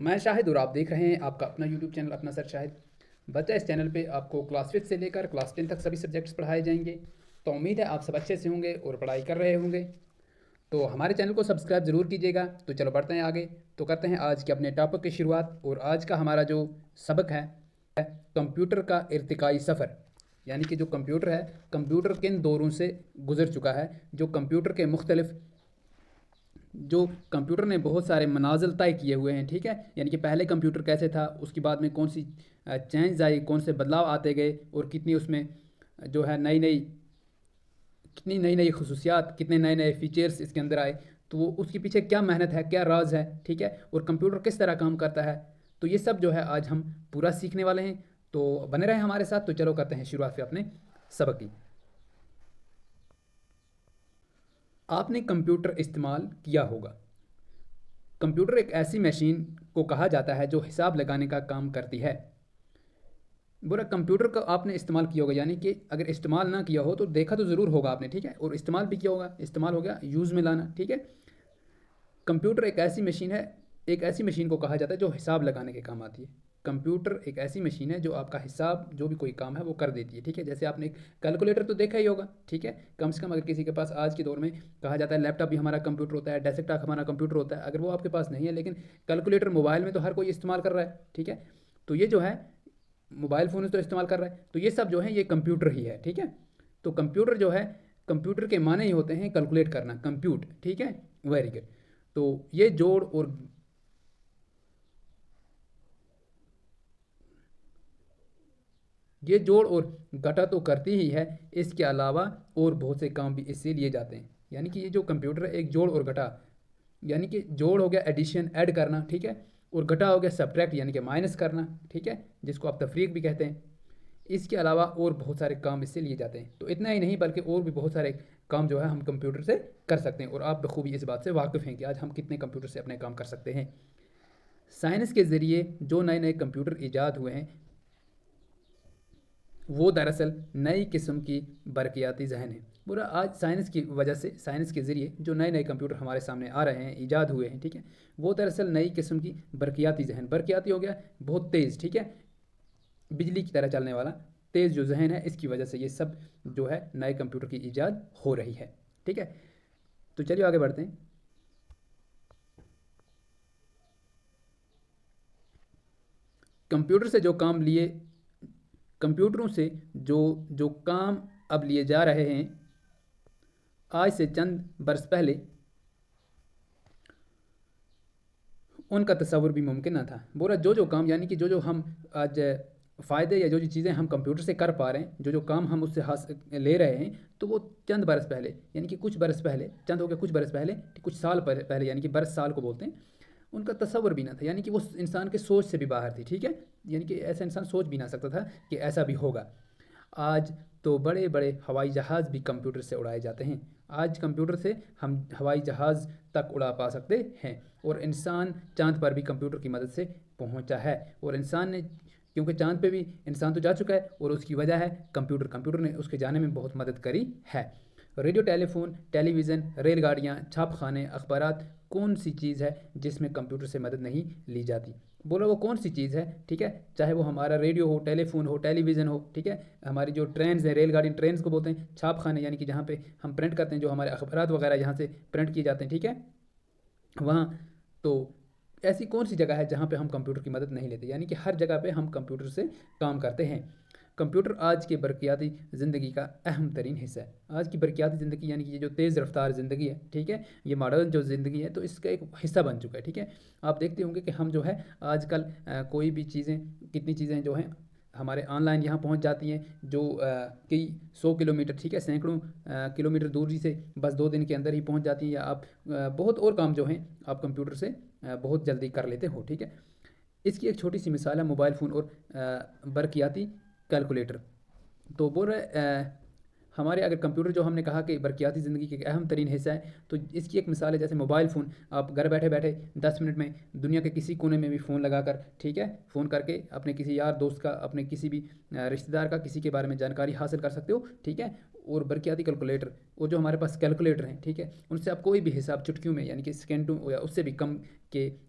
میں شاہد اور آپ دیکھ رہے ہیں آپ کا اپنا یوٹیوب چینل اپنا سر شاہد بچہ۔ اس چینل پہ آپ کو کلاس 5 سے لے کر کلاس 10 تک سبھی سبجیکٹس پڑھائے جائیں گے۔ تو امید ہے آپ سب اچھے سے ہوں گے اور پڑھائی کر رہے ہوں گے۔ تو ہمارے چینل کو سبسکرائب ضرور کیجیے گا۔ تو چلو بڑھتے ہیں آگے، تو کرتے ہیں آج کے اپنے ٹاپک کی شروعات۔ اور آج کا ہمارا جو سبق ہے کمپیوٹر کا ارتقائی سفر، یعنی کہ جو کمپیوٹر ہے، کمپیوٹر کن دوروں سے گزر چکا ہے، جو کمپیوٹر کے مختلف جو کمپیوٹر نے بہت سارے منازل طے کیے ہوئے ہیں، ٹھیک ہے۔ یعنی کہ پہلے کمپیوٹر کیسے تھا، اس کے بعد میں کون سی چینج آئی، کون سے بدلاؤ آتے گئے، اور کتنی اس میں جو ہے کتنی نئی نئی خصوصیات، کتنے نئے نئے فیچرز اس کے اندر آئے، تو وہ اس کے پیچھے کیا محنت ہے، کیا راز ہے، ٹھیک ہے، اور کمپیوٹر کس طرح کام کرتا ہے، تو یہ سب جو ہے آج ہم پورا سیکھنے والے ہیں۔ تو بنے رہیں ہمارے ساتھ۔ تو چلو کرتے ہیں شروعات سے اپنے سبق کی۔ آپ نے کمپیوٹر استعمال کیا ہوگا۔ کمپیوٹر ایک ایسی مشین کو کہا جاتا ہے جو حساب لگانے کا کام کرتی ہے۔ برا کمپیوٹر کا آپ نے استعمال کیا ہوگا، یعنی کہ اگر استعمال نہ کیا ہو تو دیکھا تو ضرور ہوگا آپ نے، ٹھیک ہے، اور استعمال بھی کیا ہوگا۔ استعمال ہو گیا یوز میں لانا، ٹھیک ہے۔ کمپیوٹر ایک ایسی مشین ہے، ایک ایسی مشین کو کہا جاتا ہے جو حساب لگانے کے کام آتی ہے۔ کمپیوٹر ایک ایسی مشین ہے جو آپ کا حساب، جو بھی کوئی کام ہے وہ کر دیتی ہے، ٹھیک ہے۔ جیسے آپ نے کیلکولیٹر تو دیکھا ہی ہوگا، ٹھیک ہے، کم سے کم اگر کسی کے پاس آج کے دور میں کہا جاتا ہے لیپ ٹاپ بھی ہمارا کمپیوٹر ہوتا ہے، ڈیسک ٹاپ ہمارا کمپیوٹر ہوتا ہے، اگر وہ آپ کے پاس نہیں ہے لیکن کیلکولیٹر موبائل میں تو ہر کوئی استعمال کر رہا ہے، ٹھیک ہے، تو یہ جو ہے موبائل فون تو استعمال کر رہا ہے، تو یہ سب جو ہے یہ کمپیوٹر ہی ہے، ٹھیک ہے۔ تو کمپیوٹر جو ہے، کمپیوٹر کے معنی ہی ہوتے ہیں کیلکولیٹ کرنا، کمپیوٹ، ٹھیک ہے، ویری گڈ۔ تو یہ جوڑ اور گھٹا تو کرتی ہی ہے، اس کے علاوہ اور بہت سے کام بھی اس سے لیے جاتے ہیں۔ یعنی کہ یہ جو کمپیوٹر ہے ایک جوڑ اور گھٹا، یعنی کہ جوڑ ہو گیا ایڈیشن، ایڈ کرنا، ٹھیک ہے، اور گھٹا ہو گیا سبٹریکٹ یعنی کہ مائنس کرنا، ٹھیک ہے، جس کو آپ تفریق بھی کہتے ہیں۔ اس کے علاوہ اور بہت سارے کام اس سے لیے جاتے ہیں۔ تو اتنا ہی نہیں بلکہ اور بھی بہت سارے کام جو ہے ہم کمپیوٹر سے کر سکتے ہیں، اور آپ بخوبی اس بات سے واقف ہیں کہ آج ہم کتنے کمپیوٹر سے اپنے کام کر سکتے ہیں۔ سائنس کے ذریعے جو نئے نئے کمپیوٹر ایجاد ہوئے ہیں وہ دراصل نئی قسم کی برقیاتی ذہن ہے۔ برا آج سائنس کی وجہ سے، سائنس کے ذریعے جو نئے نئے کمپیوٹر ہمارے سامنے آ رہے ہیں، ایجاد ہوئے ہیں، ٹھیک ہے، وہ دراصل نئی قسم کی برقیاتی ذہن، برقیاتی ہو گیا بہت تیز، ٹھیک ہے، بجلی کی طرح چلنے والا تیز جو ذہن ہے، اس کی وجہ سے یہ سب جو ہے نئے کمپیوٹر کی ایجاد ہو رہی ہے، ٹھیک ہے۔ تو چلیے آگے بڑھتے ہیں۔ کمپیوٹر سے جو کام لیے کمپیوٹروں سے جو کام اب لیے جا رہے ہیں، آج سے چند برس پہلے ان کا تصور بھی ممکن نہ تھا۔ بورا جو کام، یعنی کہ جو ہم آج فائدے یا جو چیزیں ہم کمپیوٹر سے کر پا رہے ہیں، جو کام ہم اس سے حاصل لے رہے ہیں، تو وہ چند برس پہلے، یعنی کہ کچھ برس پہلے، چند ہو گیا کچھ برس پہلے، کچھ سال پہلے، یعنی کہ برس سال کو بولتے ہیں، ان کا تصور بھی نہ تھا، یعنی کہ وہ انسان کے سوچ سے بھی باہر تھی، ٹھیک ہے، یعنی کہ ایسا انسان سوچ بھی نہ سکتا تھا کہ ایسا بھی ہوگا۔ آج تو بڑے بڑے ہوائی جہاز بھی کمپیوٹر سے اڑائے جاتے ہیں۔ آج کمپیوٹر سے ہم ہوائی جہاز تک اڑا پا سکتے ہیں، اور انسان چاند پر بھی کمپیوٹر کی مدد سے پہنچا ہے، اور انسان نے، کیونکہ چاند پہ بھی انسان تو جا چکا ہے، اور اس کی وجہ ہے کمپیوٹر نے اس کے جانے میں بہت مدد کری ہے۔ ریڈیو، ٹیلی فون، ٹیلی ویژن، ریل گاڑیاں، چھاپ خانے، اخبارات، کون سی چیز ہے جس میں کمپیوٹر سے مدد نہیں لی جاتی؟ بولو وہ کون سی چیز ہے، ٹھیک ہے، چاہے وہ ہمارا ریڈیو ہو، ٹیلی فون ہو، ٹیلی ویژن ہو، ٹھیک ہے، ہماری جو ٹرینز ہیں، ریل گاڑی ٹرینز کو بولتے ہیں، چھاپ خانے یعنی کہ جہاں پہ ہم پرنٹ کرتے ہیں، جو ہمارے اخبارات وغیرہ یہاں سے پرنٹ کیے جاتے ہیں، ٹھیک ہے، وہاں تو ایسی کون سی جگہ ہے جہاں پہ ہم کمپیوٹر کی مدد نہیں لیتے؟ یعنی کہ ہر جگہ پہ ہم کمپیوٹر سے کام کرتے ہیں۔ کمپیوٹر آج کے برقیاتی زندگی کا اہم ترین حصہ ہے۔ آج کی برقیاتی زندگی یعنی کہ یہ جو تیز رفتار زندگی ہے، ٹھیک ہے، یہ ماڈرن جو زندگی ہے، تو اس کا ایک حصہ بن چکا ہے، ٹھیک ہے۔ آپ دیکھتے ہوں گے کہ ہم جو ہے آج کل کوئی بھی چیزیں، کتنی چیزیں جو ہیں ہمارے آن لائن یہاں پہنچ جاتی ہیں، جو کئی 100 کلومیٹر، ٹھیک ہے، سینکڑوں کلومیٹر دوری سے بس 2 دن کے اندر ہی پہنچ جاتی ہیں، یا آپ بہت اور کام جو ہیں آپ کمپیوٹر سے بہت جلدی کر لیتے ہو، ٹھیک ہے۔ اس کی ایک چھوٹی سی مثال ہے موبائل فون اور برقیاتی کیلکولیٹر۔ تو بول رہے ہمارے اگر کمپیوٹر جو ہم نے کہا کہ برقیاتی زندگی کا ایک اہم ترین حصہ ہے، تو اس کی ایک مثال ہے جیسے موبائل فون، آپ گھر بیٹھے بیٹھے 10 منٹ میں دنیا کے کسی کونے میں بھی فون لگا کر، ٹھیک ہے، فون کر کے اپنے کسی یار دوست کا، اپنے کسی بھی رشتہ دار کا، کسی کے بارے میں جانکاری حاصل کر سکتے ہو، ٹھیک ہے۔ اور برقیاتی کیلکولیٹر، اور جو ہمارے پاس کیلکولیٹر ہیں، ٹھیک ہے، ان سے آپ کوئی بھی حساب چٹکیوں میں، یعنی کہ سیکنڈوں یا اس سے بھی کم کے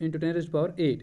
× 10⁸,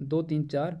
2, 3, 4,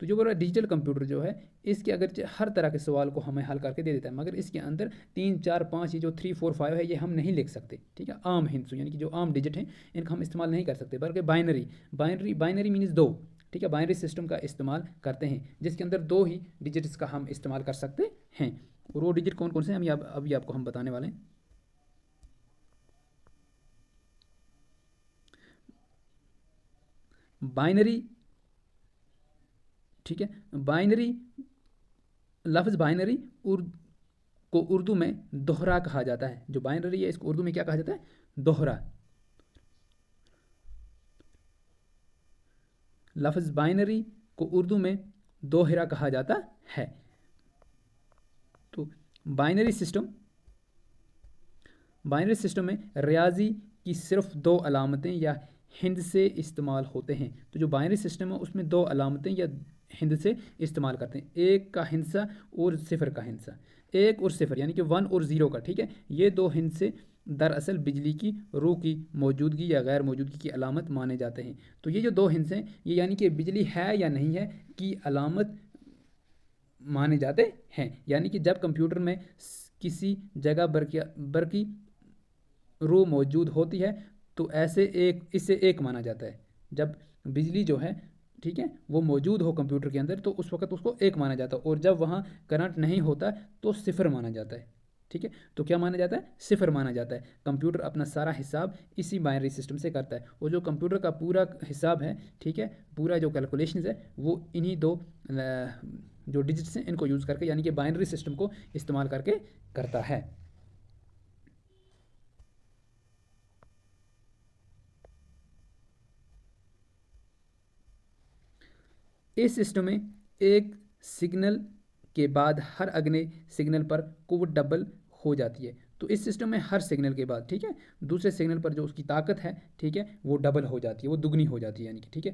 تو جو بڑا ڈیجیٹل کمپیوٹر جو ہے اس کے اگرچہ ہر طرح کے سوال کو ہمیں حل کر کے دے دیتا ہے، مگر اس کے اندر 3 4 5 یہ جو 3 4 5 ہے یہ ہم نہیں لکھ سکتے، ٹھیک ہے، عام ہندسوں یعنی کہ جو عام ڈیجٹ ہیں ان کا ہم استعمال نہیں کر سکتے، بلکہ بائنری مینز 2، ٹھیک ہے، بائنری سسٹم کا استعمال کرتے ہیں جس کے اندر 2 ہی ڈیجٹس کا ہم استعمال کر سکتے ہیں، اور وہ ڈیجٹ کون کون سے ہیں ابھی آپ کو ہم بتانے والے ہیں۔ بائنری، ٹھیک ہے، بائنری، لفظ بائنری کو اردو میں دوہرا کہا جاتا ہے، جو بائنری ہے اس کو اردو میں کیا کہا جاتا ہے؟ دوہرا۔ لفظ بائنری کو اردو میں دوہرا کہا جاتا ہے۔ تو بائنری سسٹم میں ریاضی کی صرف 2 علامتیں یا ہندسے استعمال ہوتے ہیں، تو جو بائنری سسٹم ہے اس میں 2 علامتیں یا ہندسے استعمال کرتے ہیں، 1 کا ہندسہ اور 0 کا ہندسہ، 1 اور 0 یعنی کہ 1 اور 0 کا، ٹھیک ہے، یہ 2 ہندسے دراصل بجلی کی روح کی موجودگی یا غیر موجودگی کی علامت مانے جاتے ہیں۔ تو یہ جو 2 ہندسے یہ یعنی کہ بجلی ہے یا نہیں ہے کی علامت مانے جاتے ہیں، یعنی کہ جب کمپیوٹر میں کسی جگہ برقی روح موجود ہوتی ہے تو اسے 1 مانا جاتا ہے، جب بجلی جو ہے، ٹھیک ہے، وہ موجود ہو کمپیوٹر کے اندر تو اس وقت اس کو 1 مانا جاتا ہے، اور جب وہاں کرنٹ نہیں ہوتا تو 0 مانا جاتا ہے، ٹھیک ہے، تو کیا مانا جاتا ہے؟ 0 مانا جاتا ہے۔ کمپیوٹر اپنا سارا حساب اسی بائنری سسٹم سے کرتا ہے، اور جو کمپیوٹر کا پورا حساب ہے، ٹھیک ہے، پورا جو کیلکولیشنز ہے وہ انہی 2 جو ڈیجٹس ہیں ان کو یوز کر کے یعنی کہ بائنری سسٹم کو استعمال کر کے کرتا ہے۔ اس سسٹم میں ایک سگنل کے بعد ہر اگلے سگنل پر قوت ڈبل ہو جاتی ہے، تو اس سسٹم میں ہر سگنل کے بعد، ٹھیک ہے، دوسرے سگنل پر جو اس کی طاقت ہے، ٹھیک ہے، وہ ڈبل ہو جاتی ہے، وہ دگنی ہو جاتی ہے، یعنی کہ ٹھیک ہے۔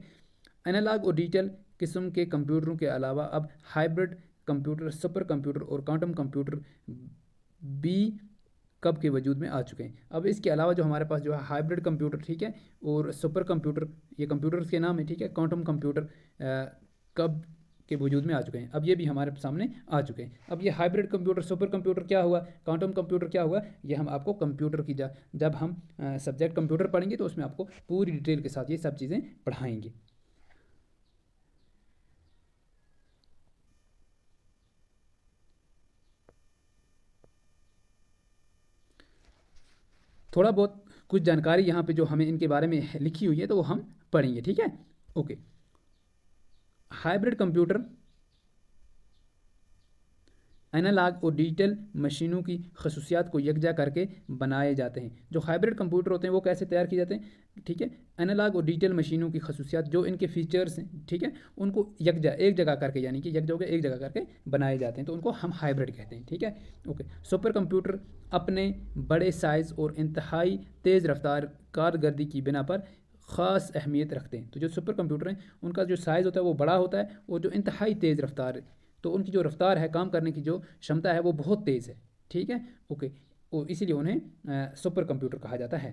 انالاگ اور ڈیجیٹل قسم کے کمپیوٹروں کے علاوہ اب ہائبرڈ کمپیوٹر، سپر کمپیوٹر اور کوانٹم کمپیوٹر بھی کب کے وجود میں آ چکے ہیں۔ اب اس کے علاوہ جو ہمارے پاس جو ہے ہائبرڈ کمپیوٹر، ٹھیک ہے، اور سپر کمپیوٹر، یہ کمپیوٹرز کے نام ہے، ٹھیک ہے، کوانٹم کمپیوٹر کب کے وجود میں آ چکے ہیں، اب یہ بھی ہمارے سامنے آ چکے ہیں۔ اب یہ ہائبرڈ کمپیوٹر، سپر کمپیوٹر کیا ہوا، کوانٹم کمپیوٹر کیا ہوا، یہ ہم آپ کو کمپیوٹر کی جب ہم سبجیکٹ کمپیوٹر پڑھیں گے تو اس میں آپ کو پوری ڈیٹیل کے ساتھ یہ سب چیزیں پڑھائیں گے۔ تھوڑا بہت کچھ جانکاری یہاں پہ جو ہمیں ان کے بارے میں لکھی ہوئی ہے تو وہ ہم پڑھیں گے، ٹھیک ہے، اوکے۔ ہائبرڈ کمپیوٹر انالاگ اور ڈیجیٹل مشینوں کی خصوصیات کو یکجا کر کے بنائے جاتے ہیں۔ جو ہائبرڈ کمپیوٹر ہوتے ہیں وہ کیسے تیار کیے جاتے ہیں، ٹھیک ہے، انالاگ اور ڈیجیٹل مشینوں کی خصوصیات جو ان کے فیچرز ہیں، ٹھیک ہے، ان کو ایک جگہ کر کے یعنی کہ ایک جگہ کر کے بنائے جاتے ہیں، تو ان کو ہم ہائبرڈ کہتے ہیں، ٹھیک ہے، اوکے۔ سپر کمپیوٹر اپنے بڑے سائز اور انتہائی تیز رفتار کارکردگی کی بنا پر خاص اہمیت رکھتے ہیں۔ تو جو سپر کمپیوٹر ہیں ان کا جو سائز ہوتا ہے وہ بڑا ہوتا ہے، اور جو انتہائی تیز رفتار، تو ان کی جو رفتار ہے، کام کرنے کی جو شمتا ہے وہ بہت تیز ہے، ٹھیک ہے، اوکے، اور اسی لیے انہیں سپر کمپیوٹر کہا جاتا ہے۔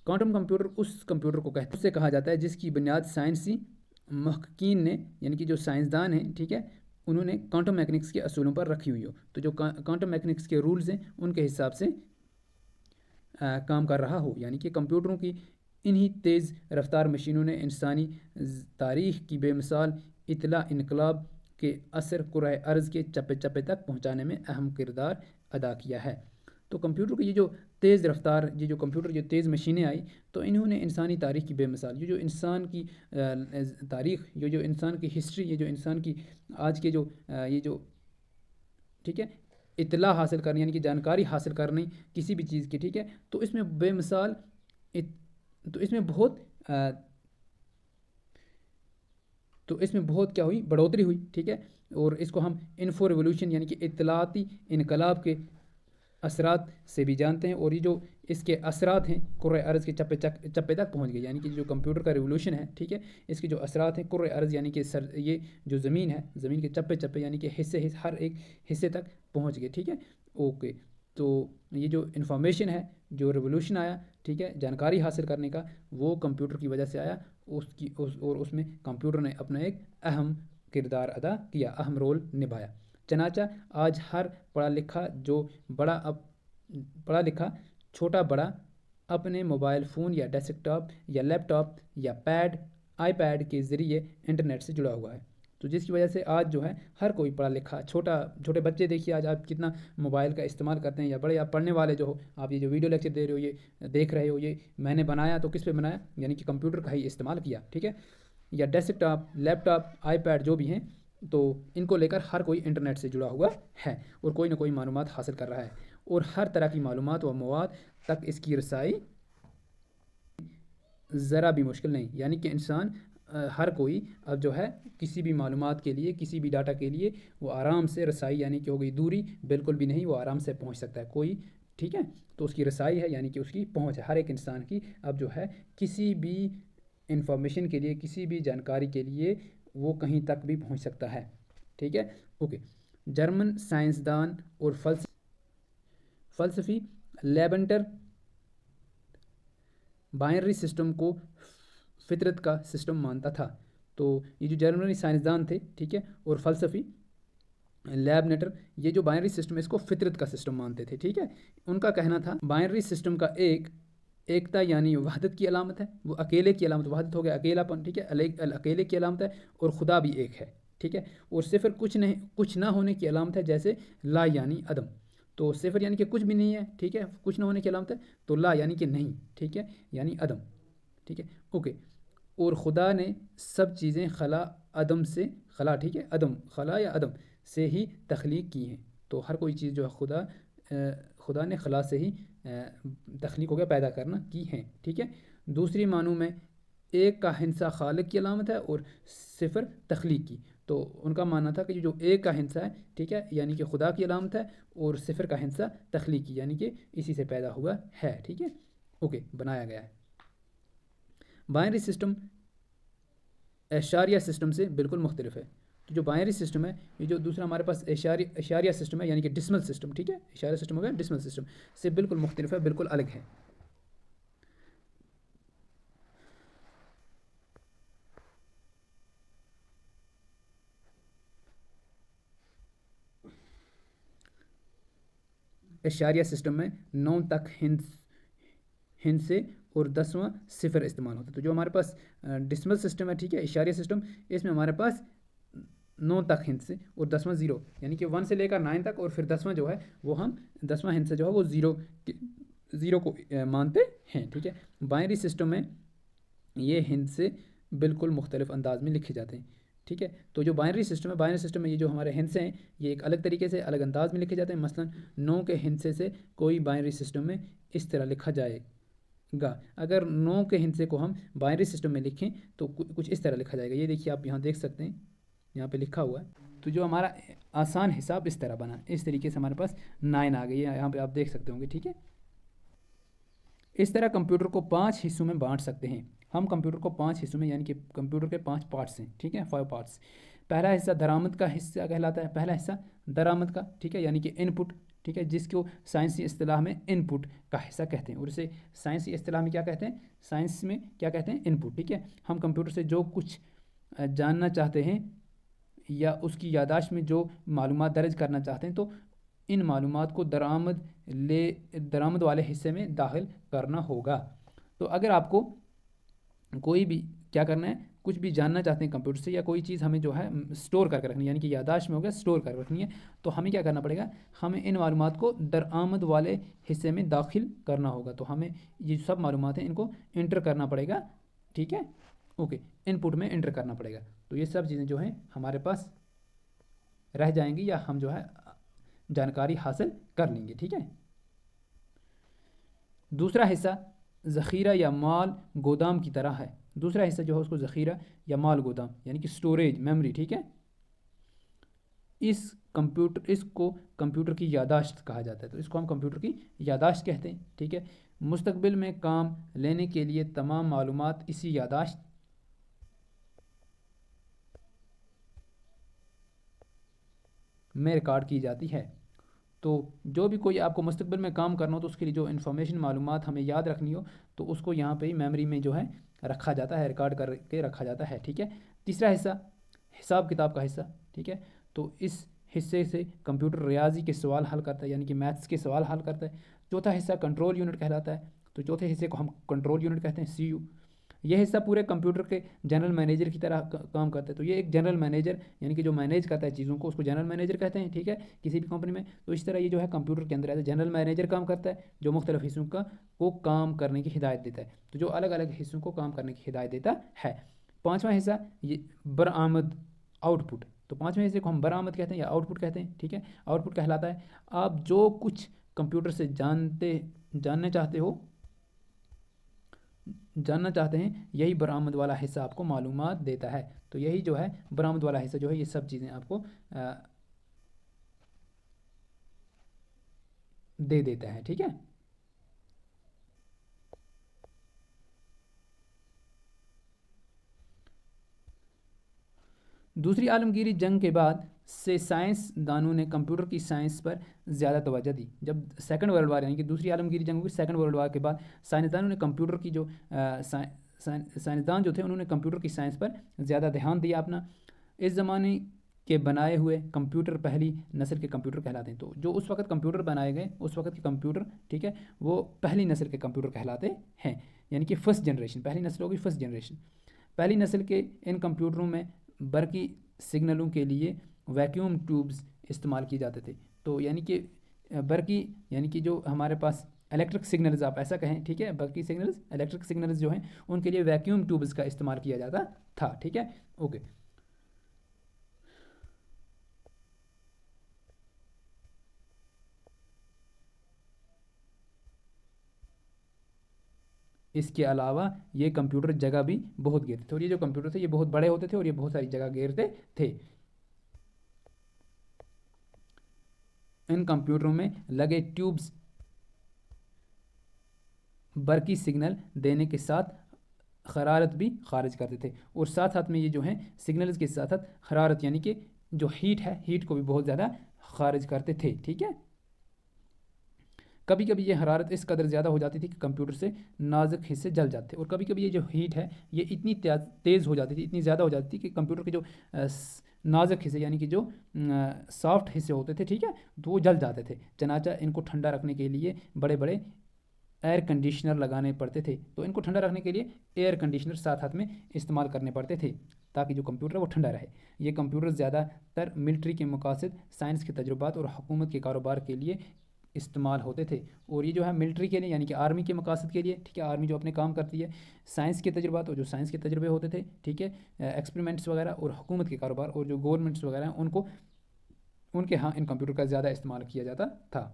کوانٹم کمپیوٹر اس کمپیوٹر کو کہتے ہیں، اس سے کہا جاتا ہے جس کی بنیاد سائنسی محققین نے یعنی کہ جو سائنسدان ہیں، ٹھیک ہے، انہوں نے کوانٹم میکینکس کے اصولوں پر رکھی ہوئی ہو، تو جو کوانٹم میکینکس کے رولز ہیں ان کے حساب سے کام کر رہا ہو، یعنی کہ کمپیوٹروں کی انہی تیز رفتار مشینوں نے انسانی تاریخ کی بے مثال اطلاع انقلاب کے اثر کرۂ ارض کے چپے چپے تک پہنچانے میں اہم کردار ادا کیا ہے۔ تو کمپیوٹر کی یہ جو تیز رفتار، یہ جو کمپیوٹر جو تیز مشینیں آئی تو انہوں نے انسانی تاریخ کی بے مثال، یہ جو انسان کی تاریخ، یہ جو انسان کی ہسٹری، یہ جو انسان کی آج کے جو یہ جو، ٹھیک ہے، اطلاع حاصل کرنی یعنی کہ جانکاری حاصل کرنی کسی بھی چیز کی، ٹھیک ہے، تو اس میں بے مثال، تو اس میں بہت کیا ہوئی، بڑھوتری ہوئی، ٹھیک ہے، اور اس کو ہم انفو ریولوشن یعنی کہ اطلاعاتی انقلاب کے اثرات سے بھی جانتے ہیں، اور یہ جو اس کے اثرات ہیں کرۂ ارض کے چپے تک پہنچ گئے، یعنی کہ جو کمپیوٹر کا ریولوشن ہے، ٹھیک ہے، اس کے جو اثرات ہیں کرۂ ارض یعنی کہ یہ جو زمین ہے، زمین کے چپے یعنی کہ حصے ہر ایک حصے تک پہنچ گئے، ٹھیک ہے، اوکے۔ تو یہ جو انفارمیشن ہے، جو ریولوشن آیا، ٹھیک ہے، جانکاری حاصل کرنے کا، وہ کمپیوٹر کی وجہ سے آیا، اور اس میں کمپیوٹر نے اپنا ایک اہم کردار ادا کیا، اہم رول نبھایا۔ چنانچہ آج ہر پڑھا لکھا چھوٹا بڑا اپنے موبائل فون یا ڈیسک ٹاپ یا لیپ ٹاپ یا آئی پیڈ کے ذریعے انٹرنیٹ سے جڑا ہوا ہے۔ تو جس کی وجہ سے آج جو ہے ہر کوئی پڑھا لکھا چھوٹے بچے دیکھیے آج آپ کتنا موبائل کا استعمال کرتے ہیں، یا بڑے آپ پڑھنے والے جو ہو، آپ یہ جو ویڈیو لیکچر دے رہے ہو، یہ دیکھ رہے ہو، یہ میں نے بنایا تو کس پہ بنایا، یعنی کہ کمپیوٹر کا ہی استعمال کیا، ٹھیک ہے، یا desktop, laptop, iPad جو بھی ہیں، تو ان کو لے کر ہر کوئی انٹرنیٹ سے جڑا ہوا ہے اور کوئی نہ کوئی معلومات حاصل کر رہا ہے، اور ہر طرح کی معلومات و مواد تک اس کی رسائی ذرا بھی مشکل نہیں، یعنی کہ انسان ہر کوئی اب جو ہے کسی بھی معلومات کے لیے، کسی بھی ڈاٹا کے لیے وہ آرام سے رسائی، یعنی کہ ہو گئی دوری بالکل بھی نہیں، وہ آرام سے پہنچ سکتا ہے کوئی، ٹھیک ہے، تو اس کی رسائی ہے، یعنی کہ اس کی پہنچ ہے ہر ایک انسان کی اب جو ہے کسی بھی انفارمیشن کے لیے، کسی بھی جانکاری کے لیے وہ کہیں تک بھی پہنچ سکتا ہے، ٹھیک ہے، اوکے۔ جرمن سائنسدان اور فلسفی لیبنٹر بائنری سسٹم کو فطرت کا سسٹم مانتا تھا۔ تو یہ جو جرمنی سائنسدان تھے، ٹھیک ہے، اور فلسفی لیبنٹر، یہ جو بائنری سسٹم ہے اس کو فطرت کا سسٹم مانتے تھے، ٹھیک ہے۔ ان کا کہنا تھا بائنری سسٹم کا ایکتا یعنی وحدت کی علامت ہے، وہ اکیلے کی علامت، وحدت ہو گیا اکیلا پن، ٹھیک ہے، اکیلے کی علامت ہے، اور خدا بھی ایک ہے، ٹھیک ہے، اور صفر کچھ نہ ہونے کی علامت ہے، جیسے لا یعنی عدم، تو صفر یعنی کہ کچھ بھی نہیں ہے، ٹھیک ہے، کچھ نہ ہونے کی علامت ہے، تو لا یعنی کہ نہیں، ٹھیک ہے، یعنی عدم، ٹھیک ہے، اوکے، اور خدا نے سب چیزیں خلا ٹھیک ہے، خلا یا عدم سے ہی تخلیق کی ہیں، تو ہر کوئی چیز جو ہے خدا نے خلا سے ہی تخلیق ہو گیا، پیدا کرنا کی ہیں، ٹھیک ہے۔ دوسری معنوں میں ایک کا ہندسہ خالق کی علامت ہے اور صفر تخلیق کی، تو ان کا ماننا تھا کہ جو ایک کا ہندسہ ہے، ٹھیک ہے، یعنی کہ خدا کی علامت ہے، اور صفر کا ہندسہ تخلیق کی، یعنی کہ اسی سے پیدا ہوا ہے، ٹھیک ہے، اوکے، بنایا گیا ہے۔ بائنری سسٹم اشاریہ سسٹم سے بالکل مختلف ہے۔ تو جو بائنری سسٹم ہے، یہ جو دوسرا ہمارے پاس اشاریہ سسٹم ہے، یعنی کہ ڈسمل سسٹم، ٹھیک ہے، اشاریہ سسٹم ہو گیا ڈسمل سسٹم سے بالکل مختلف ہے، بالکل الگ ہے۔ اشاریہ سسٹم میں 9 تک ہندسے اور 10واں صفر استعمال ہوتا ہے۔ تو جو ہمارے پاس ڈسمل سسٹم ہے، ٹھیک ہے، اشاریہ سسٹم، اس میں ہمارے پاس 9 تک ہندسے اور 10واں زیرو، یعنی کہ 1 سے لے کر 9 تک، اور پھر 10واں جو ہے وہ ہم 10واں ہندسہ جو ہے وہ زیرو کو مانتے ہیں، ٹھیک ہے۔ بائنری سسٹم میں یہ ہندسے بالکل مختلف انداز میں لکھے جاتے ہیں، ٹھیک ہے۔ تو جو بائنری سسٹم میں یہ جو ہمارے ہندسے ہیں یہ ایک الگ طریقے سے الگ انداز میں لکھے جاتے ہیں، مثلا 9 کے ہندسے سے کوئی بائنری سسٹم میں اس طرح لکھا جائے گا، اگر 9 کے ہندسے کو ہم بائنری سسٹم میں لکھیں تو کچھ اس طرح لکھا جائے گا، یہ دیکھیے آپ یہاں دیکھ سکتے ہیں، یہاں پہ لکھا ہوا ہے، تو جو ہمارا آسان حساب اس طرح بنا، اس طریقے سے ہمارے پاس 9 آ گئی ہے، یہاں پہ آپ دیکھ سکتے ہوں گے، ٹھیک ہے۔ اس طرح کمپیوٹر کو 5 حصوں میں بانٹ سکتے ہیں ہم، کمپیوٹر کو 5 حصوں میں، یعنی کہ کمپیوٹر کے 5 پارٹس ہیں، ٹھیک ہے، 5 پارٹس۔ پہلا حصہ درآمد کا حصہ کہلاتا ہے، پہلا حصہ درآمد کا، ٹھیک ہے، یعنی کہ ان پٹ، ٹھیک ہے، جس کو سائنسی اصطلاح میں ان پٹ کا حصہ کہتے ہیں، اور اسے سائنسی اصطلاح میں کیا کہتے ہیں، سائنس میں کیا کہتے ہیں، ان پٹ، ٹھیک ہے۔ ہم کمپیوٹر سے جو کچھ جاننا چاہتے ہیں یا اس کی یادداشت میں جو معلومات درج کرنا چاہتے ہیں، تو ان معلومات کو درآمد والے حصے میں داخل کرنا ہوگا۔ تو اگر آپ کو کوئی بھی کیا کرنا ہے، کچھ بھی جاننا چاہتے ہیں کمپیوٹر سے، یا کوئی چیز ہمیں جو ہے سٹور کر کے رکھنی ہے، یعنی کہ یادداشت میں ہوگا سٹور کر کے رکھنی ہے، تو ہمیں کیا کرنا پڑے گا، ہمیں ان معلومات کو درآمد والے حصے میں داخل کرنا ہوگا، تو ہمیں یہ سب معلومات ہیں ان کو انٹر کرنا پڑے گا، ٹھیک ہے، اوکے، ان پٹ میں انٹر کرنا پڑے گا، تو یہ سب چیزیں جو ہیں ہمارے پاس رہ جائیں گی، یا ہم جو ہے جانکاری حاصل کر لیں گے، ٹھیک ہے۔ دوسرا حصہ ذخیرہ یا مال گودام کی طرح ہے، دوسرا حصہ جو ہے اس کو ذخیرہ یا مال گودام، یعنی کہ سٹوریج، میموری، ٹھیک ہے، اس کو کمپیوٹر کی یادداشت کہا جاتا ہے، تو اس کو ہم کمپیوٹر کی یادداشت کہتے ہیں، ٹھیک ہے۔ مستقبل میں کام لینے کے لیے تمام معلومات اسی یادداشت میں ریکارڈ کی جاتی ہے۔ تو جو بھی کوئی آپ کو مستقبل میں کام کرنا ہو تو اس کے لیے جو انفارمیشن معلومات ہمیں یاد رکھنی ہو تو اس کو یہاں پہ ہی میموری میں جو ہے رکھا جاتا ہے، ریکارڈ کر کے رکھا جاتا ہے، ٹھیک ہے۔ تیسرا حصہ حساب کتاب کا حصہ، ٹھیک ہے، تو اس حصے سے کمپیوٹر ریاضی کے سوال حل کرتا ہے، یعنی کہ میتھس کے سوال حل کرتا ہے۔ چوتھا حصہ کنٹرول یونٹ کہلاتا ہے، تو چوتھے حصے کو ہم کنٹرول یونٹ کہتے ہیں، سی یو۔ یہ حصہ پورے کمپیوٹر کے جنرل مینیجر کی طرح کام کرتا ہے، تو یہ ایک جنرل مینیجر یعنی کہ جو مینیج کرتا ہے چیزوں کو، اس کو جنرل مینیجر کہتے ہیں، ٹھیک ہے، کسی بھی کمپنی میں۔ تو اس طرح یہ جو ہے کمپیوٹر کے اندر ایز اے جنرل مینیجر کام کرتا ہے، جو مختلف حصوں کو کام کرنے کی ہدایت دیتا ہے، تو جو الگ الگ حصوں کو کام کرنے کی ہدایت دیتا ہے۔ پانچواں حصہ یہ برآمد، آؤٹ پٹ، تو پانچویں حصے کو ہم برآمد کہتے ہیں یا آؤٹ پٹ کہتے ہیں، ٹھیک ہے، آؤٹ پٹ کہلاتا ہے آپ جو کچھ کمپیوٹر سے جاننا چاہتے ہیں یہی برآمد والا حصہ آپ کو معلومات دیتا ہے۔ تو یہی جو ہے برآمد والا حصہ جو ہے یہ سب چیزیں آپ کو دے دیتا ہے، ٹھیک ہے۔ دوسری عالمگیری جنگ کے بعد سے سائنس دانوں نے کمپیوٹر کی سائنس پر زیادہ توجہ دی۔ جب سیکنڈ ورلڈ وار یعنی کہ دوسری عالمگیری جنگ ہوئی، سیکنڈ ورلڈ وار کے بعد سائنسدانوں نے کمپیوٹر کی جو سائنسدان جو تھے انہوں نے کمپیوٹر کی سائنس پر زیادہ دھیان دیا اپنا۔ اس زمانے کے بنائے ہوئے کمپیوٹر پہلی نسل کے کمپیوٹر کہلاتے ہیں، تو جو اس وقت کمپیوٹر بنائے گئے اس وقت کے کمپیوٹر، ٹھیک ہے، وہ پہلی نسل کے کمپیوٹر کہلاتے ہیں، یعنی کہ فرسٹ جنریشن، پہلی نسل ہوگی فرسٹ جنریشن۔ پہلی نسل کے ان کمپیوٹروں میں برقی سگنلوں کے لیے ویکیوم ٹیوبز استعمال کیے جاتے تھے، تو یعنی کہ برقی یعنی کہ جو ہمارے پاس الیکٹرک سگنلز آپ ایسا کہیں، ٹھیک ہے، برقی سگنلز الیکٹرک سگنلز جو ہیں ان کے لیے ویکیوم ٹیوبز کا استعمال کیا جاتا تھا، ٹھیک ہے، اوکے۔ اس کے علاوہ یہ کمپیوٹر جگہ بھی بہت گھیرتے تھے، اور یہ جو کمپیوٹر تھے یہ بہت بڑے ہوتے تھے اور یہ بہت ساری جگہ گھیرتے تھے۔ ان کمپیوٹروں میں لگے ٹیوبز برقی سگنل دینے کے ساتھ حرارت بھی خارج کرتے تھے، اور ساتھ ساتھ میں یہ جو ہیں سگنلز کے ساتھ ساتھ حرارت یعنی کہ جو ہیٹ ہے، ہیٹ کو بھی بہت زیادہ خارج کرتے تھے، ٹھیک ہے۔ کبھی کبھی یہ حرارت اس قدر زیادہ ہو جاتی تھی کہ کمپیوٹر سے نازک حصے جل جاتے تھے، اور کبھی کبھی یہ جو ہیٹ ہے یہ اتنی تیز ہو جاتی تھی، اتنی زیادہ ہو جاتی تھی کہ کمپیوٹر کے جو نازک حصے یعنی کہ جو سافٹ حصے ہوتے تھے، ٹھیک ہے، تو وہ جل جاتے تھے۔ چنانچہ ان کو ٹھنڈا رکھنے کے لیے بڑے بڑے ایئر کنڈیشنر لگانے پڑتے تھے، تو ان کو ٹھنڈا رکھنے کے لیے ایئر کنڈیشنر ساتھ ہاتھ میں استعمال کرنے پڑتے تھے تاکہ جو کمپیوٹر ہے وہ ٹھنڈا رہے۔ یہ کمپیوٹر زیادہ تر ملٹری کے مقاصد، سائنس کے تجربات اور حکومت کے کاروبار کے لیے استعمال ہوتے تھے، اور یہ جو ہے ملٹری کے لیے یعنی کہ آرمی کے مقاصد کے لیے، ٹھیک ہے، آرمی جو اپنے کام کرتی ہے، سائنس کے تجربات اور جو سائنس کے تجربے ہوتے تھے، ٹھیک ہے، ایکسپریمنٹس وغیرہ، اور حکومت کے کاروبار اور جو گورنمنٹس وغیرہ ہیں ان کے ہاں ان کمپیوٹر کا زیادہ استعمال کیا جاتا تھا۔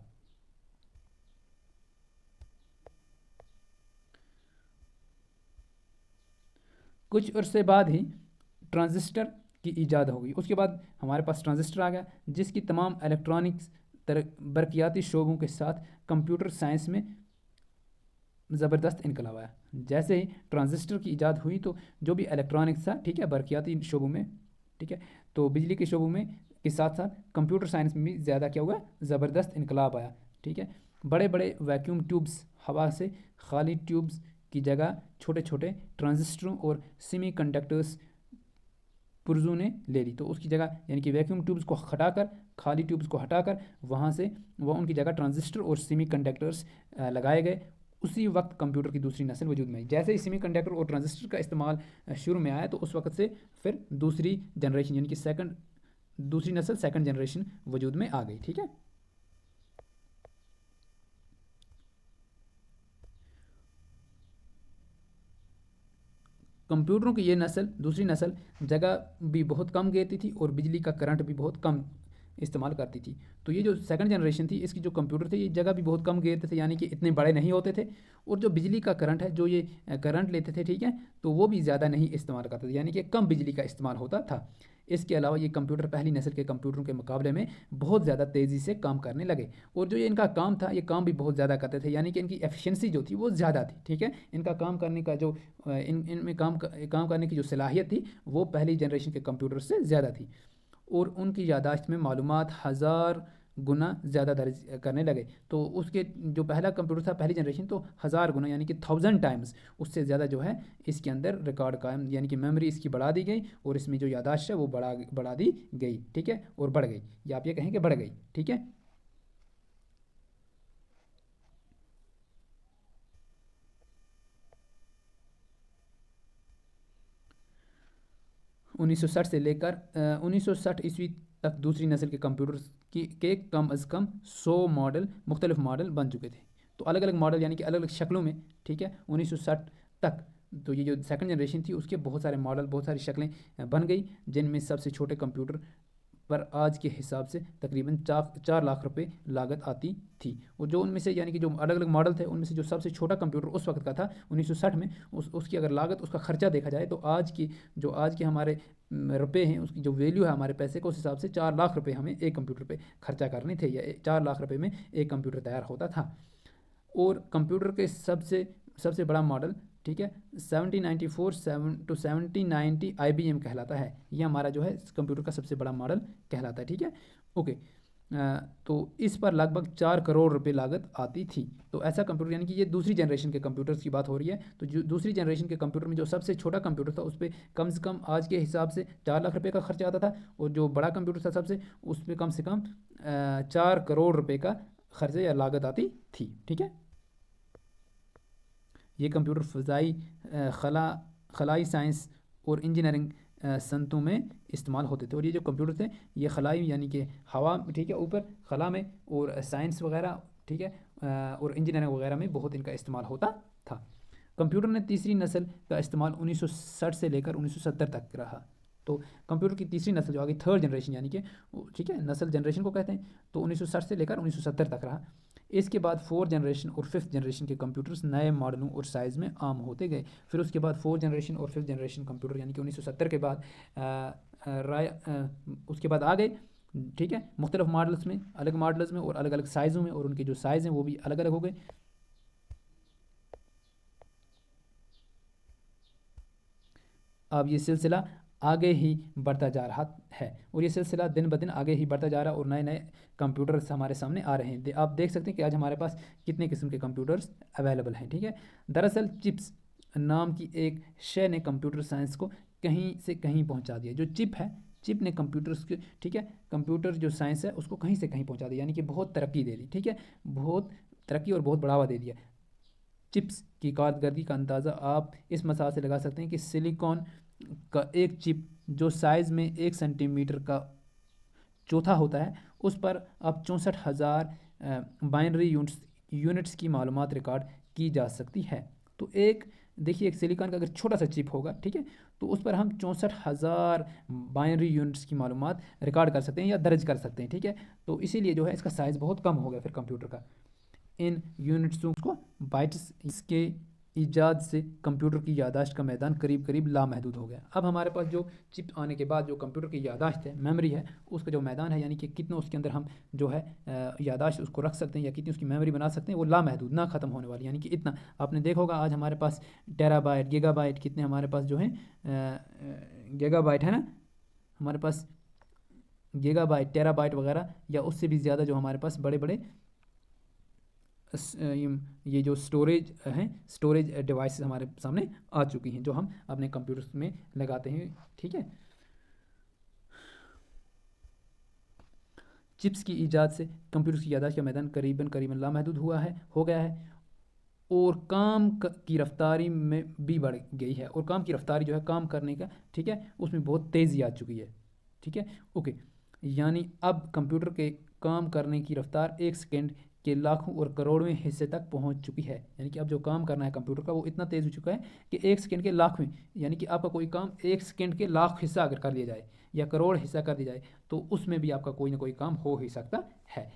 کچھ عرصے بعد ہی ٹرانزسٹر کی ایجاد ہوگی، اس کے بعد ہمارے پاس ٹرانزسٹر آ گیا، جس کی تمام الیکٹرانکس برقیاتی شعبوں کے ساتھ کمپیوٹر سائنس میں زبردست انقلاب آیا۔ جیسے ہی ٹرانزسٹر کی ایجاد ہوئی تو جو بھی الیکٹرانکس تھا، ٹھیک ہے، برقیاتی شعبوں میں، ٹھیک ہے، تو بجلی کے شعبوں میں کے ساتھ ساتھ کمپیوٹر سائنس میں بھی زیادہ کیا ہوا، زبردست انقلاب آیا، ٹھیک ہے۔ بڑے بڑے ویکیوم ٹیوبز، ہوا سے خالی ٹیوبز کی جگہ چھوٹے چھوٹے ٹرانزسٹروں اور سیمی کنڈکٹرز پرزوں نے لے لی، تو اس کی جگہ یعنی کہ ویکیوم ٹیوبز کو ہٹا کر، خالی ٹیوبز کو ہٹا کر وہاں سے وہ ان کی جگہ ٹرانزسٹر اور سیمی کنڈکٹرز لگائے گئے۔ اسی وقت کمپیوٹر کی دوسری نسل وجود میں آئی۔ جیسے ہی سیمی کنڈکٹر اور ٹرانزسٹر کا استعمال شروع میں آیا تو اس وقت سے پھر دوسری جنریشن یعنی کہ دوسری نسل سیکنڈ جنریشن وجود میں آ گئی، ٹھیک ہے۔ کمپیوٹروں کی یہ نسل، دوسری نسل، جگہ بھی بہت کم گھیرتی تھی اور بجلی کا کرنٹ بھی بہت کم استعمال کرتی تھی۔ تو یہ جو سیکنڈ جنریشن تھی اس کی جو کمپیوٹر تھے یہ جگہ بھی بہت کم گھیرتے تھے، یعنی کہ اتنے بڑے نہیں ہوتے تھے، اور جو بجلی کا کرنٹ ہے، جو یہ کرنٹ لیتے تھے، ٹھیک ہے، تو وہ بھی زیادہ نہیں استعمال کرتے تھے، یعنی کہ کم بجلی کا استعمال ہوتا تھا۔ اس کے علاوہ یہ کمپیوٹر پہلی نسل کے کمپیوٹروں کے مقابلے میں بہت زیادہ تیزی سے کام کرنے لگے، اور جو یہ ان کا کام تھا یہ کام بھی بہت زیادہ کرتے تھے، یعنی کہ ان کی ایفیشنسی جو تھی وہ زیادہ تھی، ٹھیک ہے، ان کا کام کرنے کا جو ان میں کام کرنے کی جو صلاحیت تھی وہ پہلی جنریشن کے کمپیوٹر سے زیادہ تھی، اور ان کی یادداشت میں معلومات گنا زیادہ درج کرنے لگے. تو اس کے جو پہلا کمپیوٹر تھا پہلی جنریشن تو 1000 گنا یعنی کہ 1000 ٹائمز اس سے زیادہ جو ہے اس کے اندر ریکارڈ قائم یعنی کہ میموری اس کی بڑھا دی گئی اور اس میں جو یاداشت ہے وہ بڑھا دی گئی. ٹھیک ہے, اور بڑھ گئی, یا آپ یہ کہیں کہ بڑھ گئی. ٹھیک ہے. 1960 سے لے کر 1960 عیسوی تک دوسری نسل کے کمپیوٹرز کے کم از کم 100 ماڈل مختلف ماڈل بن چکے تھے. تو الگ الگ ماڈل یعنی کہ الگ الگ شکلوں میں. ٹھیک ہے, 1960 تک تو یہ جو سیکنڈ جنریشن تھی اس کے بہت سارے ماڈل بہت ساری شکلیں بن گئی, جن میں سب سے چھوٹے کمپیوٹر پر آج کے حساب سے تقریباً 4 لاکھ روپے لاگت آتی تھی. اور جو ان میں سے یعنی کہ جو الگ الگ ماڈل تھے ان میں سے جو سب سے چھوٹا کمپیوٹر اس وقت کا تھا 1960 میں, اس کی اگر لاگت اس کا خرچہ دیکھا جائے تو آج کے ہمارے روپے ہیں اس کی جو ویلیو ہے ہمارے پیسے کو اس حساب سے 4 لاکھ روپے ہمیں ایک کمپیوٹر پہ خرچہ کرنے تھے, یا 4 لاکھ روپے میں ایک کمپیوٹر تیار ہوتا تھا. اور کمپیوٹر کے سب سے بڑا ماڈل, ٹھیک ہے, 7094 ٹو 7090 IBM کہلاتا ہے. یہ ہمارا جو ہے کمپیوٹر کا سب سے بڑا ماڈل کہلاتا ہے. ٹھیک ہے, اوکے. تو اس پر لگ بھگ 4 کروڑ روپے لاگت آتی تھی. تو ایسا کمپیوٹر یعنی کہ یہ دوسری جنریشن کے کمپیوٹرز کی بات ہو رہی ہے. تو جو دوسری جنریشن کے کمپیوٹر میں جو سب سے چھوٹا کمپیوٹر تھا اس پہ کم سے کم آج کے حساب سے 4 لاکھ روپے کا خرچہ آتا تھا, اور جو بڑا کمپیوٹر تھا سب سے اس پہ کم سے کم 4 کروڑ روپے کا خرچہ یا لاگت آتی تھی. ٹھیک ہے. یہ کمپیوٹر فضائی خلائی سائنس اور انجینئرنگ صنعتوں میں استعمال ہوتے تھے. اور یہ جو کمپیوٹر تھے یہ خلائی یعنی کہ ہوا, ٹھیک ہے, اوپر خلا میں, اور سائنس وغیرہ, ٹھیک ہے, اور انجینئرنگ وغیرہ میں بہت ان کا استعمال ہوتا تھا. کمپیوٹر نے تیسری نسل کا استعمال 1960 سے لے کر 1970 تک رہا. تو کمپیوٹر کی تیسری نسل جو آگئی تھرڈ جنریشن یعنی کہ, ٹھیک ہے, نسل جنریشن کو کہتے ہیں, تو 1960 سے لے کر 1970 تک رہا. اس کے بعد 4 جنریشن اور 5th جنریشن کے کمپیوٹرز نئے ماڈلوں اور سائز میں عام ہوتے گئے. پھر اس کے بعد 4 جنریشن اور 5th جنریشن کمپیوٹر یعنی کہ 1970 کے بعد اس کے بعد آ گئے. ٹھیک ہے, مختلف ماڈلز میں, الگ ماڈلز میں اور الگ الگ سائزوں میں, اور ان کے جو سائز ہیں وہ بھی الگ الگ ہو گئے. اب یہ سلسلہ آگے ہی بڑھتا جا رہا ہے, اور یہ سلسلہ دن بدن آگے ہی بڑھتا جا رہا ہے, اور نئے نئے کمپیوٹرز ہمارے سامنے آ رہے ہیں. آپ دیکھ سکتے ہیں کہ آج ہمارے پاس کتنے قسم کے کمپیوٹرز اویلیبل ہیں. ٹھیک ہے. دراصل چپس نام کی ایک شے نے کمپیوٹر سائنس کو کہیں سے کہیں پہنچا دیا. جو چپ ہے, چپ نے کمپیوٹرز کے, ٹھیک ہے, کمپیوٹر جو سائنس ہے اس کو کہیں سے کہیں پہنچا دیا, یعنی کہ بہت ترقی دے دی. ٹھیک ہے, بہت ترقی اور بہت بڑھاوا دے دیا. چپس کی کارکردگی کا اندازہ آپ اس مثال سے لگا سکتے ہیں کہ سلیکون کا ایک چپ جو سائز میں 1 سینٹی میٹر کا چوتھا ہوتا ہے, اس پر اب 64,000 بائنری یونٹس کی معلومات ریکارڈ کی جا سکتی ہے. تو دیکھیے ایک سلیکان کا اگر چھوٹا سا چپ ہوگا, ٹھیک ہے, تو اس پر ہم 64,000 بائنری یونٹس کی معلومات ریکارڈ کر سکتے ہیں یا درج کر سکتے ہیں. ٹھیک ہے, تو اسی لیے جو ہے اس کا سائز بہت کم ہو گیا پھر کمپیوٹر کا. ان یونٹسوں کو بائٹس, اس کے ایجاد سے کمپیوٹر کی یاداشت کا میدان قریب قریب لامحدود ہو گیا. اب ہمارے پاس جو چپ آنے کے بعد جو کمپیوٹر کی یاداشت ہے, میموری ہے, اس کا جو میدان ہے یعنی کہ کتنا اس کے اندر ہم جو ہے یاداشت اس کو رکھ سکتے ہیں یا کتنی اس کی میموری بنا سکتے ہیں, وہ لامحدود, نہ ختم ہونے والی. یعنی کہ اتنا آپ نے دیکھا ہوگا آج ہمارے پاس ٹیرا بائٹ, گیگا بائٹ, کتنے ہمارے پاس جو ہیں گیگا بائٹ ہے نا, ہمارے پاس گیگا بائٹ, ٹیرا بائٹ وغیرہ, یا اس سے بھی زیادہ جو ہمارے پاس بڑے بڑے یہ جو اسٹوریج ڈیوائسز ہمارے سامنے آ چکی ہیں جو ہم اپنے کمپیوٹرز میں لگاتے ہیں. ٹھیک ہے. چپس کی ایجاد سے کمپیوٹر کی یاداشت کا میدان قریباً لامحدود ہو گیا ہے, اور کام کی رفتاری میں بھی بڑھ گئی ہے, اور کام کی رفتاری جو ہے کام کرنے کا, ٹھیک ہے, اس میں بہت تیزی آ چکی ہے. ٹھیک ہے, اوکے. یعنی اب کمپیوٹر کے کام کرنے کی رفتار 1 سیکنڈ کے لاکھوں اور کروڑویں حصے تک پہنچ چکی ہے. یعنی کہ اب جو کام کرنا ہے کمپیوٹر کا وہ اتنا تیز ہو چکا ہے کہ 1 سیکنڈ کے لاکھویں, یعنی کہ آپ کا کوئی کام 1 سیکنڈ کے لاکھ حصہ اگر کر لیا جائے یا کروڑ حصہ کر دیا جائے تو اس میں بھی آپ کا کوئی نہ کوئی کام ہو ہی سکتا ہے.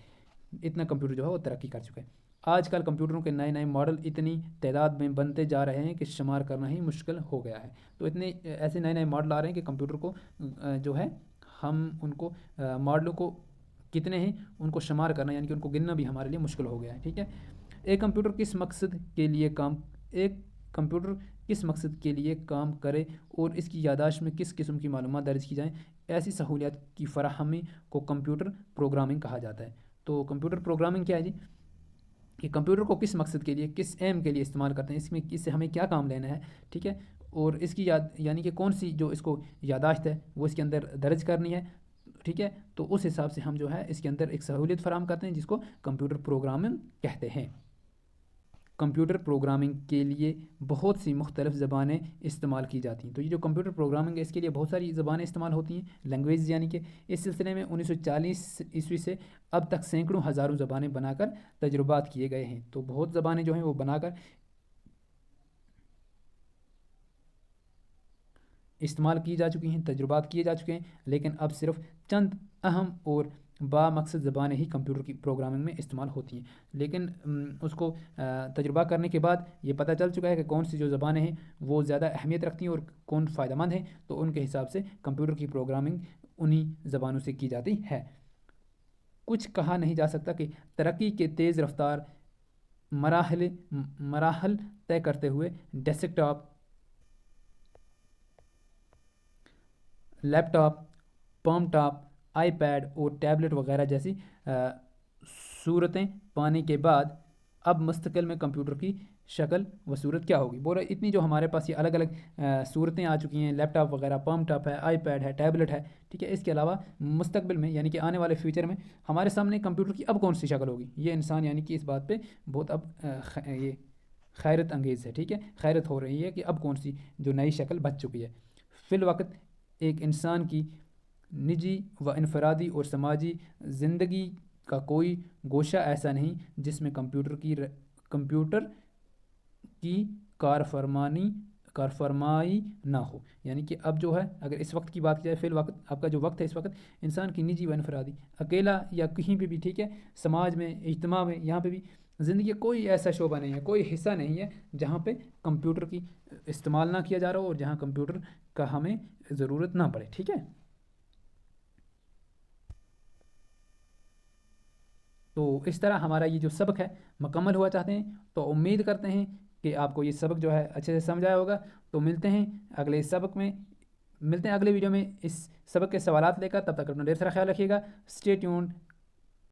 اتنا کمپیوٹر جو ہے وہ ترقی کر چکا ہے. آج کل کمپیوٹروں کے نئے ماڈل اتنی تعداد میں بنتے جا رہے ہیں کہ شمار کرنا ہی مشکل ہو گیا ہے. تو اتنے ایسے نئے ماڈل آ رہے ہیں کہ کمپیوٹر کو جو ہے ہم ان کو ماڈلوں کو کتنے ہیں ان کو شمار کرنا یعنی کہ ان کو گننا بھی ہمارے لیے مشکل ہو گیا ہے. ٹھیک ہے. ایک کمپیوٹر کس مقصد کے لیے کام کرے اور اس کی یاداشت میں کس قسم کی معلومات درج کی جائیں, ایسی سہولیات کی فراہمی کو کمپیوٹر پروگرامنگ کہا جاتا ہے. تو کمپیوٹر پروگرامنگ کیا ہے جی؟ کہ کمپیوٹر کو کس مقصد کے لیے، کس ایم کے لیے استعمال کرتے ہیں، اس سے ہمیں کیا کام لینا ہے، ٹھیک ہے، اور اس کی یعنی کہ کون سی جو اس کو یاداشت ہے وہ اس کے اندر درج کرنی ہے، ٹھیک ہے، تو اس حساب سے ہم جو ہے اس کے اندر ایک سہولیت فراہم کرتے ہیں جس کو کمپیوٹر پروگرامنگ کہتے ہیں۔ کمپیوٹر پروگرامنگ کے لیے بہت سی مختلف زبانیں استعمال کی جاتی ہیں۔ تو یہ جو کمپیوٹر پروگرامنگ ہے اس کے لیے بہت ساری زبانیں استعمال ہوتی ہیں، لینگویج یعنی کہ اس سلسلے میں 1940 سے اب تک سینکڑوں ہزاروں زبانیں بنا کر تجربات کیے گئے ہیں۔ تو بہت زبانیں جو ہیں وہ بنا کر استعمال کی جا چکی ہیں، تجربات کیے جا چکے ہیں، لیکن اب صرف چند اہم اور با مقصد زبانیں ہی کمپیوٹر کی پروگرامنگ میں استعمال ہوتی ہیں، لیکن اس کو تجربہ کرنے کے بعد یہ پتہ چل چکا ہے کہ کون سی جو زبانیں ہیں وہ زیادہ اہمیت رکھتی ہیں اور کون فائدہ مند ہیں، تو ان کے حساب سے کمپیوٹر کی پروگرامنگ انہی زبانوں سے کی جاتی ہے۔ کچھ کہا نہیں جا سکتا کہ ترقی کے تیز رفتار مراحل طے کرتے ہوئے desktop, laptop, palmtop, iPad اور ٹیبلٹ وغیرہ جیسی صورتیں پانے کے بعد اب مستقل میں کمپیوٹر کی شکل و صورت کیا ہوگی؟ بولے اتنی جو ہمارے پاس یہ الگ الگ صورتیں آ چکی ہیں، لیپ ٹاپ وغیرہ، پام ٹاپ ہے، آئی پیڈ ہے، ٹیبلٹ ہے، ٹھیک ہے، اس کے علاوہ مستقبل میں یعنی کہ آنے والے فیوچر میں ہمارے سامنے کمپیوٹر کی اب کون سی شکل ہوگی؟ یہ انسان یعنی کہ اس بات پہ بہت اب یہ حیرت انگیز ہے، ٹھیک ہے، حیرت ہو رہی ہے کہ اب کون سی جو نئی شکل بچ چکی ہے۔ فی الوقت ایک انسان کی نجی و انفرادی اور سماجی زندگی کا کوئی گوشہ ایسا نہیں جس میں کمپیوٹر کی کارفرمائی نہ ہو۔ یعنی کہ اب جو ہے اگر اس وقت کی بات کی جائے، فی الوقت آپ کا جو وقت ہے اس وقت انسان کی نجی و انفرادی، اکیلا یا کہیں پہ بھی، ٹھیک ہے، سماج میں، اجتماع میں، یہاں پہ بھی زندگی کا کوئی ایسا شعبہ نہیں ہے، کوئی حصہ نہیں ہے جہاں پہ کمپیوٹر کی استعمال نہ کیا جا رہا ہو اور جہاں کمپیوٹر کا ہمیں ضرورت نہ پڑے، ٹھیک ہے۔ تو اس طرح ہمارا یہ جو سبق ہے مکمل ہوا چاہتے ہیں، تو امید کرتے ہیں کہ آپ کو یہ سبق جو ہے اچھے سے سمجھ آیا ہوگا۔ تو ملتے ہیں اگلے ویڈیو میں اس سبق کے سوالات لے کر، تب تک اپنا ڈھیر سارا خیال رکھیے گا۔ Stay tuned.